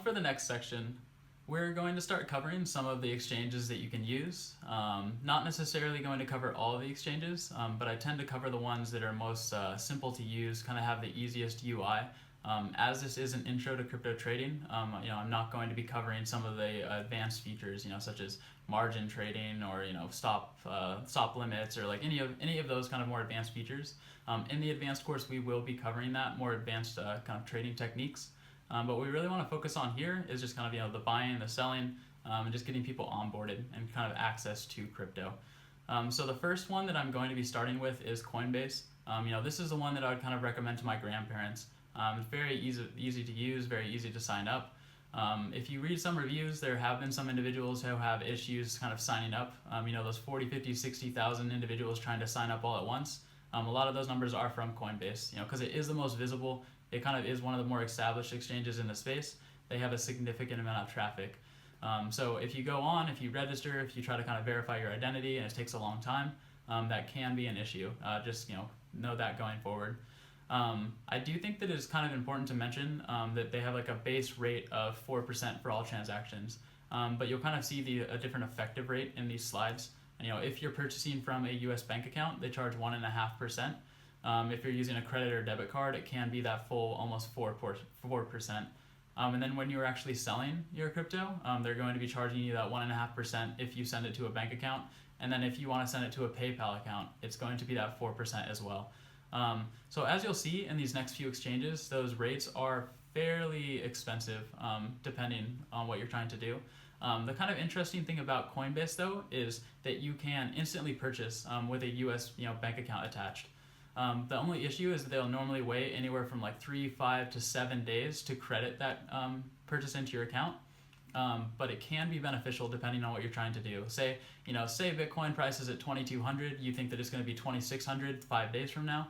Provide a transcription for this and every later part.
for the next section, we're going to start covering some of the exchanges that you can use. Not necessarily going to cover all of the exchanges, but I tend to cover the ones that are most simple to use, kind of have the easiest UI. As this is an intro to crypto trading, I'm not going to be covering some of the advanced features, such as margin trading or stop limits or like any of those kind of more advanced features. In the advanced course, we will be covering that more advanced kind of trading techniques. But what we really want to focus on here is just kind of the buying, the selling, and just getting people onboarded and kind of access to crypto. So the first one that I'm going to be starting with is Coinbase. This is the one that I would kind of recommend to my grandparents. It's very easy to use, very easy to sign up. If you read some reviews, there have been some individuals who have issues kind of signing up. Those 40, 50, 60,000 individuals trying to sign up all at once. A lot of those numbers are from Coinbase, because it is the most visible. It kind of is one of the more established exchanges in the space. They have a significant amount of traffic. So if you go on, if you register, if you try to kind of verify your identity and it takes a long time, that can be an issue. Just know that going forward. I do think that it is kind of important to mention that they have like a base rate of 4% for all transactions, but you'll kind of see a different effective rate in these slides. If you're purchasing from a US bank account, they charge 1.5%. If you're using a credit or debit card, it can be that full almost 4%. And then when you're actually selling your crypto, they're going to be charging you that 1.5% if you send it to a bank account. And then if you want to send it to a PayPal account, it's going to be that 4% as well. So as you'll see in these next few exchanges, those rates are fairly expensive depending on what you're trying to do. The kind of interesting thing about Coinbase though is that you can instantly purchase with a US bank account attached. The only issue is that they'll normally wait anywhere from like 3, 5 to 7 days to credit that purchase into your account. But it can be beneficial depending on what you're trying to do. Say Bitcoin price is at 2,200, you think that it's going to be 2,600 5 days from now.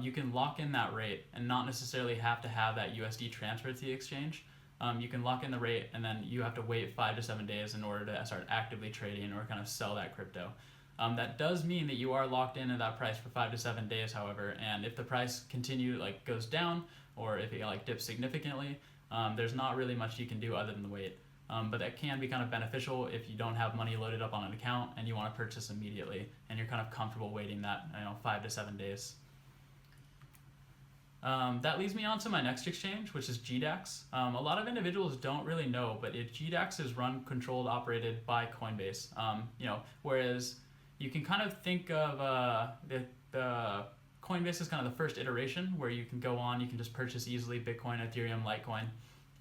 You can lock in that rate and not necessarily have to have that USD transferred to the exchange. You can lock in the rate and then you have to wait 5 to 7 days in order to start actively trading or kind of sell that crypto. That does mean that you are locked in at that price for 5 to 7 days, however, and if the price goes down or if it dips significantly, there's not really much you can do other than wait. But that can be kind of beneficial if you don't have money loaded up on an account and you want to purchase immediately and you're kind of comfortable waiting that 5 to 7 days. That leads me on to my next exchange, which is GDAX. A lot of individuals don't really know, but GDAX is run, controlled, operated by Coinbase. Whereas you can kind of think of the Coinbase is kind of the first iteration where you can go on, you can just purchase easily Bitcoin, Ethereum, Litecoin.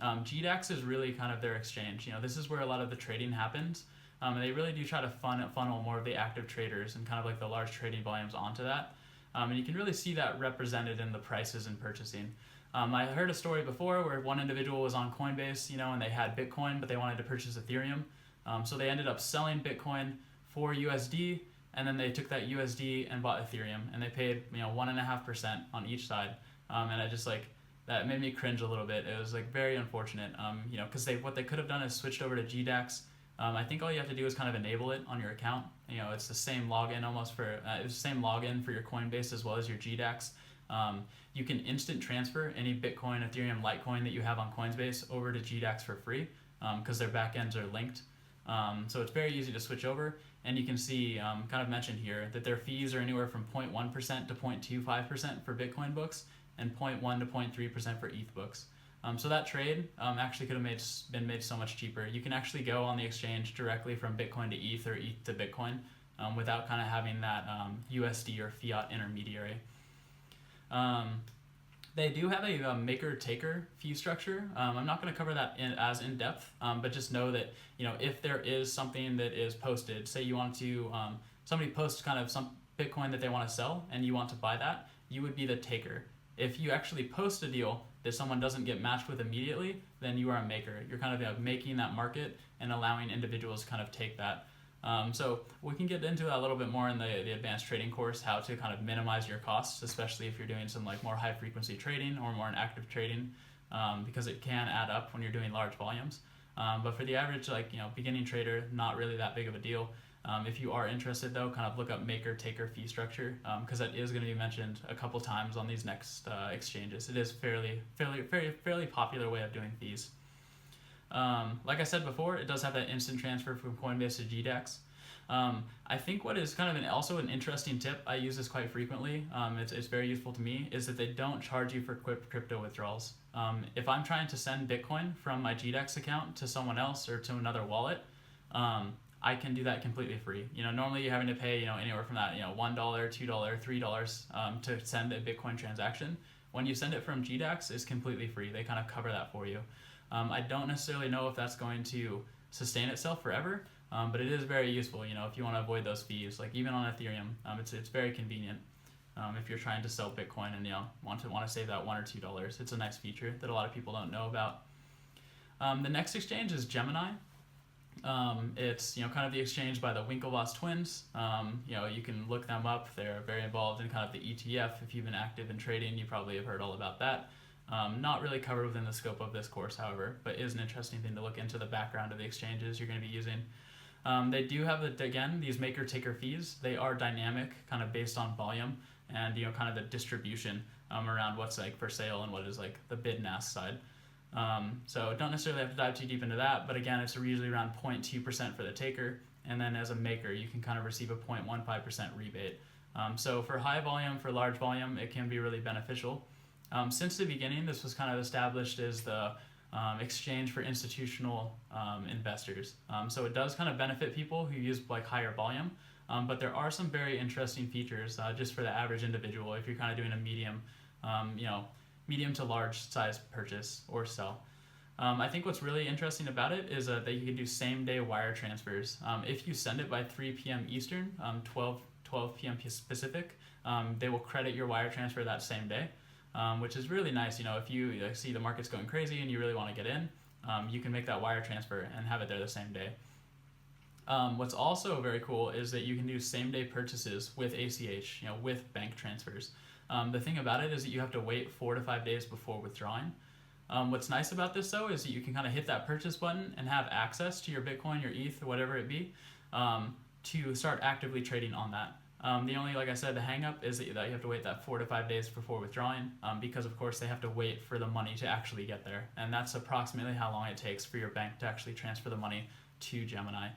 GDAX is really kind of their exchange. This is where a lot of the trading happens. And they really do try to funnel more of the active traders and kind of like the large trading volumes onto that. And you can really see that represented in the prices and purchasing. I heard a story before where one individual was on Coinbase, and they had Bitcoin, but they wanted to purchase Ethereum. So they ended up selling Bitcoin for USD, and then they took that USD and bought Ethereum, and they paid 1.5% on each side. And I just that made me cringe a little bit. It was very unfortunate, because what they could have done is switched over to GDAX. I think all you have to do is kind of enable it on your account. It's the same login almost it's the same login for your Coinbase as well as your GDAX. You can instant transfer any Bitcoin, Ethereum, Litecoin that you have on Coinbase over to GDAX for free because their backends are linked. So it's very easy to switch over, and you can see kind of mentioned here that their fees are anywhere from 0.1% to 0.25% for Bitcoin books and 0.1 to 0.3% for ETH books. So that trade actually could have been made so much cheaper. You can actually go on the exchange directly from Bitcoin to ETH or ETH to Bitcoin without kind of having that USD or fiat intermediary. They do have a maker-taker fee structure. I'm not going to cover that as in depth, but just know that if there is something that is posted, say you want to somebody posts kind of some Bitcoin that they want to sell and you want to buy that, you would be the taker. If you actually post a deal that someone doesn't get matched with immediately, then you are a maker. You're kind of making that market and allowing individuals to kind of take that. So we can get into that a little bit more in the advanced trading course, how to kind of minimize your costs, especially if you're doing some more high frequency trading or more in active trading, because it can add up when you're doing large volumes. But for the average beginning trader, not really that big of a deal. If you are interested though, kind of look up maker-taker fee structure, because that is going to be mentioned a couple times on these next exchanges. It is fairly popular way of doing fees. Like I said before, it does have that instant transfer from Coinbase to GDEX. I think what is kind of also an interesting tip, I use this quite frequently, it's very useful to me, is that they don't charge you for crypto withdrawals. If I'm trying to send Bitcoin from my GDEX account to someone else or to another wallet, I can do that completely free. Normally you're having to pay, anywhere from that, $1, $2, $3 to send a Bitcoin transaction. When you send it from GDEX, it's completely free. They kind of cover that for you. I don't necessarily know if that's going to sustain itself forever, but it is very useful, if you want to avoid those fees. Like even on Ethereum, it's very convenient if you're trying to sell Bitcoin and want to save that $1 or $2. It's a nice feature that a lot of people don't know about. The next exchange is Gemini. It's kind of the exchange by the Winklevoss twins. You can look them up. They're very involved in kind of the ETF. If you've been active in trading, you probably have heard all about that. Not really covered within the scope of this course, however, but is an interesting thing to look into the background of the exchanges you're going to be using. They do have, again, these maker-taker fees. They are dynamic, kind of based on volume and kind of the distribution around what's like for sale and what is like the bid and ask side. So don't necessarily have to dive too deep into that, but again, it's usually around 0.2% for the taker, and then as a maker, you can kind of receive a 0.15% rebate. So for high volume, for large volume, it can be really beneficial. Since the beginning, this was kind of established as the exchange for institutional investors. So it does kind of benefit people who use like higher volume, but there are some very interesting features just for the average individual if you're kind of doing a medium to large size purchase or sell. I think what's really interesting about it is that you can do same day wire transfers. If you send it by 3 p.m. Eastern, 12 p.m. Pacific, they will credit your wire transfer that same day, which is really nice. If you see the market's going crazy and you really want to get in, you can make that wire transfer and have it there the same day. What's also very cool is that you can do same day purchases with ACH, with bank transfers. The thing about it is that you have to wait 4 to 5 days before withdrawing. What's nice about this though is that you can kind of hit that purchase button and have access to your Bitcoin, your ETH, or whatever it be, to start actively trading on that. The only, like I said, the hang up is that you have to wait that 4 to 5 days before withdrawing, because of course they have to wait for the money to actually get there. And that's approximately how long it takes for your bank to actually transfer the money to Gemini.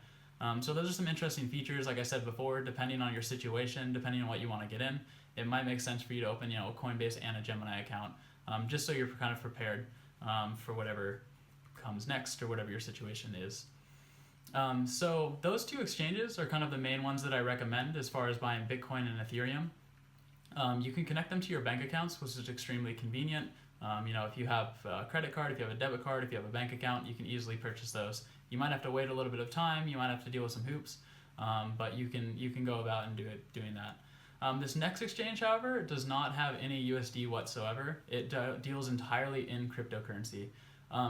So those are some interesting features. Like I said before, depending on your situation, depending on what you want to get in, it might make sense for you to open, a Coinbase and a Gemini account, just so you're kind of prepared for whatever comes next or whatever your situation is. So those two exchanges are kind of the main ones that I recommend as far as buying Bitcoin and Ethereum. You can connect them to your bank accounts, which is extremely convenient. If you have a credit card, if you have a debit card, if you have a bank account, you can easily purchase those. You might have to wait a little bit of time. You might have to deal with some hoops, but you can go about and doing that. This next exchange, however, does not have any USD whatsoever. It deals entirely in cryptocurrency.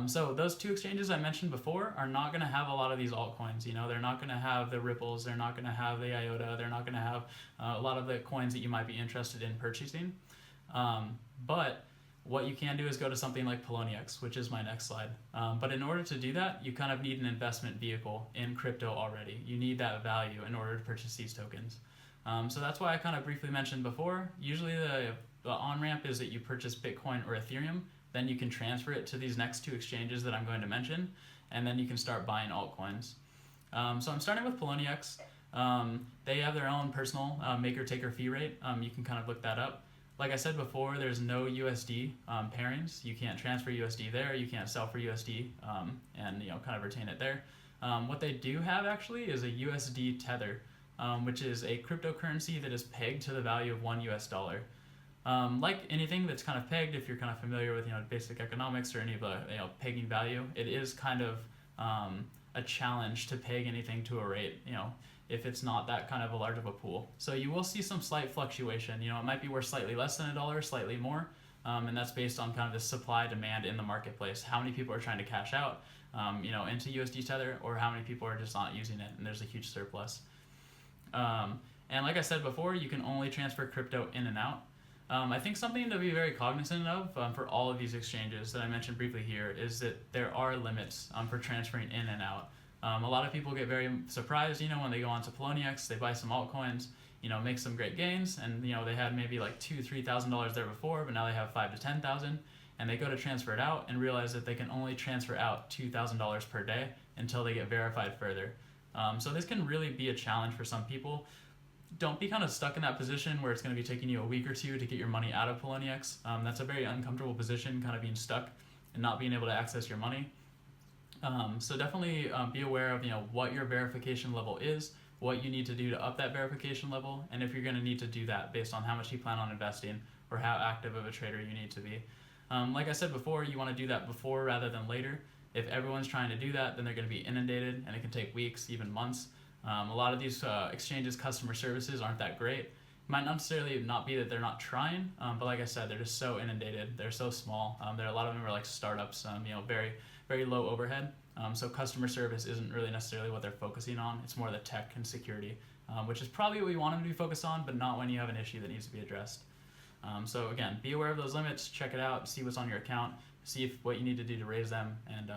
So those two exchanges I mentioned before are not going to have a lot of these altcoins. They're not going to have the Ripples. They're not going to have the IOTA. They're not going to have a lot of the coins that you might be interested in purchasing. But what you can do is go to something like Poloniex, which is my next slide. But in order to do that, you kind of need an investment vehicle in crypto already. You need that value in order to purchase these tokens. So that's why I kind of briefly mentioned before. Usually the on-ramp is that you purchase Bitcoin or Ethereum, then you can transfer it to these next two exchanges that I'm going to mention, and then you can start buying altcoins. So I'm starting with Poloniex. They have their own personal maker-taker fee rate. You can kind of look that up. Like I said before, there's no USD pairings. You can't transfer USD there. You can't sell for USD and kind of retain it there. What they do have actually is a USD tether, which is a cryptocurrency that is pegged to the value of $1. Like anything that's kind of pegged, if you're kind of familiar with basic economics or any of the pegging value, it is kind of a challenge to peg anything to a rate. If it's not that kind of a large of a pool. So you will see some slight fluctuation. It might be worth slightly less than $1, slightly more, and that's based on kind of the supply demand in the marketplace. How many people are trying to cash out, into USD Tether, or how many people are just not using it, and there's a huge surplus. And like I said before, you can only transfer crypto in and out. I think something to be very cognizant of for all of these exchanges that I mentioned briefly here is that there are limits for transferring in and out. A lot of people get very surprised, when they go onto Poloniex, they buy some altcoins, make some great gains, and they had maybe like $2,000-$3,000 there before, but now they have $5,000 to $10,000, and they go to transfer it out and realize that they can only transfer out $2,000 per day until they get verified further. So this can really be a challenge for some people. Don't be kind of stuck in that position where it's going to be taking you a week or two to get your money out of Poloniex. That's a very uncomfortable position, kind of being stuck and not being able to access your money. So definitely be aware of what your verification level is, what you need to do to up that verification level, and if you're going to need to do that based on how much you plan on investing or how active of a trader you need to be. Like I said before, you want to do that before rather than later. If everyone's trying to do that, then they're going to be inundated, and it can take weeks, even months. A lot of these exchanges' customer services aren't that great. It might not necessarily not be that they're not trying, but like I said, they're just so inundated. They're so small. A lot of them are like startups. Very very low overhead. So customer service isn't really necessarily what they're focusing on. It's more the tech and security, which is probably what we want them to be focused on, but not when you have an issue that needs to be addressed. So again, be aware of those limits. Check it out. See what's on your account. See what you need to do to raise them, and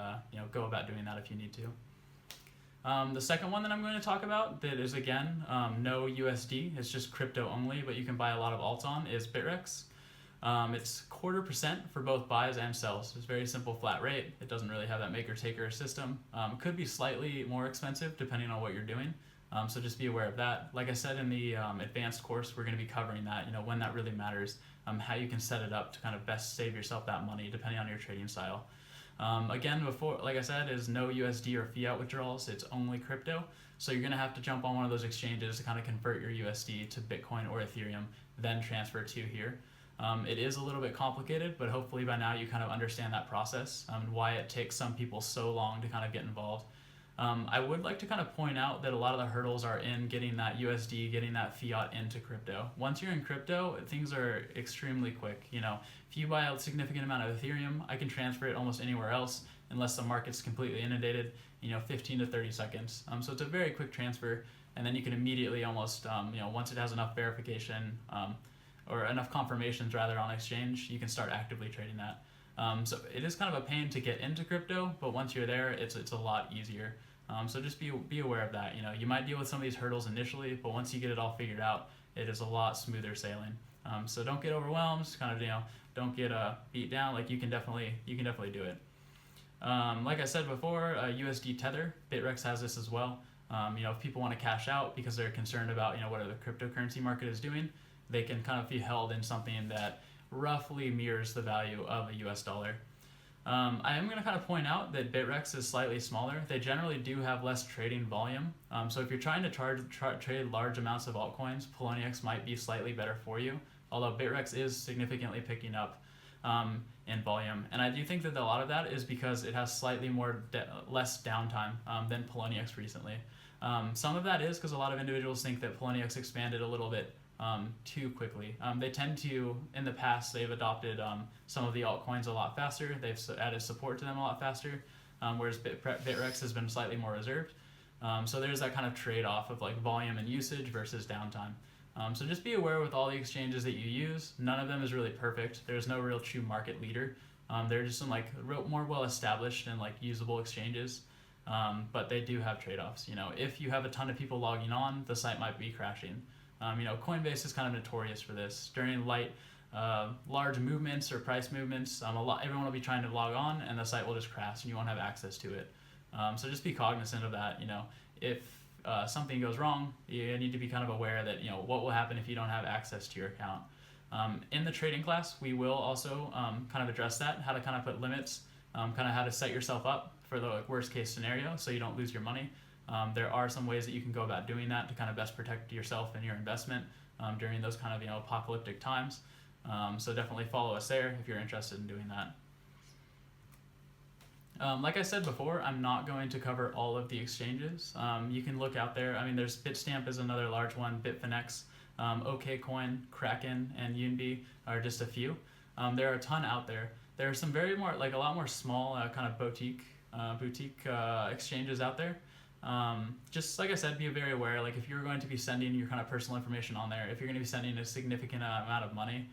go about doing that if you need to. The second one that I'm going to talk about that is, again, no USD. It's just crypto only, but you can buy a lot of alts on, is Bittrex. It's 0.25% for both buys and sells. It's a very simple flat rate. It doesn't really have that maker taker system. It could be slightly more expensive depending on what you're doing. So just be aware of that. Like I said in the advanced course, we're going to be covering that, when that really matters, how you can set it up to kind of best save yourself that money depending on your trading style. Again, before, like I said, is no USD or fiat withdrawals. It's only crypto. So you're going to have to jump on one of those exchanges to kind of convert your USD to Bitcoin or Ethereum, then transfer to here. It is a little bit complicated, but hopefully by now you kind of understand that process and why it takes some people so long to kind of get involved. I would like to kind of point out that a lot of the hurdles are in getting that USD, getting that fiat into crypto. Once you're in crypto, things are extremely quick. If you buy a significant amount of Ethereum, I can transfer it almost anywhere else unless the market's completely inundated, 15 to 30 seconds. So it's a very quick transfer, and then you can immediately almost, once it has enough verification, or enough confirmations rather on exchange, you can start actively trading that. So it is kind of a pain to get into crypto, but once you're there, it's a lot easier. So just be aware of that. You might deal with some of these hurdles initially, but once you get it all figured out, it is a lot smoother sailing. So don't get overwhelmed. Kind of don't get beat down. Like you can definitely do it. Like I said before, USD Tether, Bittrex has this as well. If people want to cash out because they're concerned about what the cryptocurrency market is doing, they can kind of be held in something that roughly mirrors the value of a US dollar. I am going to kind of point out that Bittrex is slightly smaller. They generally do have less trading volume. So if you're trying to trade large amounts of altcoins, Poloniex might be slightly better for you, although Bittrex is significantly picking up in volume. And I do think that a lot of that is because it has slightly less downtime than Poloniex recently. Some of that is because a lot of individuals think that Poloniex expanded a little bit too quickly. They tend to, in the past, they've adopted some of the altcoins a lot faster. They've added support to them a lot faster, whereas Bittrex has been slightly more reserved. So there's that kind of trade-off of like volume and usage versus downtime. So just be aware with all the exchanges that you use, none of them is really perfect. There's no real true market leader. They're just some more well-established and usable exchanges. But they do have trade-offs. If you have a ton of people logging on, the site might be crashing. Coinbase is kind of notorious for this. During large movements or price movements, everyone will be trying to log on and the site will just crash and you won't have access to it. So just be cognizant of that. If something goes wrong, you need to be kind of aware that what will happen if you don't have access to your account. In the trading class, we will also kind of address that, how to kind of put limits, kind of how to set yourself up for the worst case scenario so you don't lose your money. There are some ways that you can go about doing that to kind of best protect yourself and your investment during those kind of apocalyptic times. So definitely follow us there if you're interested in doing that. Like I said before, I'm not going to cover all of the exchanges. You can look out there. There's Bitstamp is another large one, Bitfinex, OKCoin, Kraken, and Yunbi are just a few. There are a ton out there. There are some a lot more small kind of boutique exchanges out there. Just like I said, be very aware, if you're going to be sending your kind of personal information on there, if you're going to be sending a significant amount of money,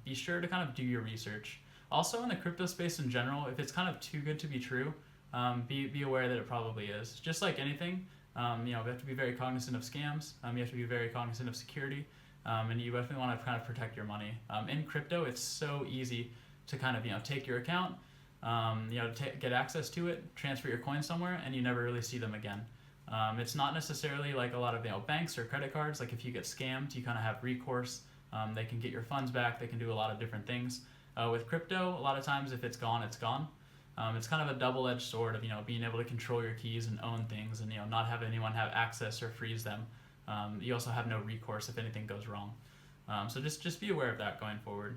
be sure to kind of do your research. Also in the crypto space in general, if it's kind of too good to be true, be aware that it probably is. Just like anything, you have to be very cognizant of scams, you have to be very cognizant of security, and you definitely want to kind of protect your money. In crypto, it's so easy to kind of take your account, get access to it, transfer your coins somewhere, and you never really see them again. It's not necessarily like a lot of banks or credit cards. Like if you get scammed, you kind of have recourse. They can get your funds back. They can do a lot of different things. With crypto, a lot of times if it's gone, it's gone. It's kind of a double-edged sword of being able to control your keys and own things, and not have anyone have access or freeze them. You also have no recourse if anything goes wrong. So just be aware of that going forward.